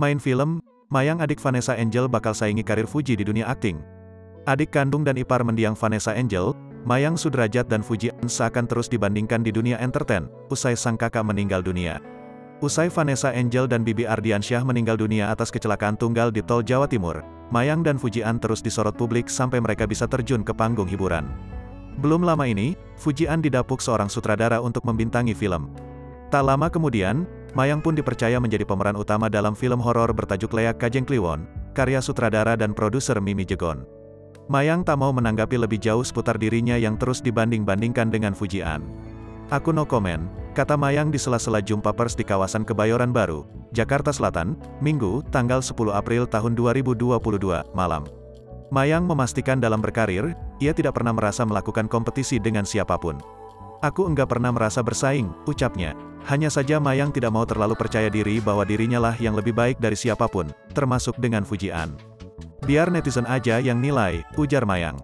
Main film, Mayang adik Vanessa Angel bakal saingi karir Fuji di dunia akting. Adik kandung dan ipar mendiang Vanessa Angel, Mayang Sudrajat dan Fuji seakan terus dibandingkan di dunia entertain, usai sang kakak meninggal dunia. Usai Vanessa Angel dan Bibi Ardiansyah meninggal dunia atas kecelakaan tunggal di Tol Jawa Timur, Mayang dan Fujian terus disorot publik sampai mereka bisa terjun ke panggung hiburan. Belum lama ini, Fujian didapuk seorang sutradara untuk membintangi film. Tak lama kemudian, Mayang pun dipercaya menjadi pemeran utama dalam film horor bertajuk Leak Kajeng Kliwon, karya sutradara dan produser Mimi Jegon. Mayang tak mau menanggapi lebih jauh seputar dirinya yang terus dibanding-bandingkan dengan Fujian. "Aku no comment," kata Mayang di sela-sela jumpa pers di kawasan Kebayoran Baru, Jakarta Selatan, Minggu, tanggal 10 April tahun 2022, malam. Mayang memastikan dalam berkarir, ia tidak pernah merasa melakukan kompetisi dengan siapapun. "Aku enggak pernah merasa bersaing," ucapnya. Hanya saja Mayang tidak mau terlalu percaya diri bahwa dirinya lah yang lebih baik dari siapapun, termasuk dengan Fujian. "Biar netizen aja yang nilai," ujar Mayang.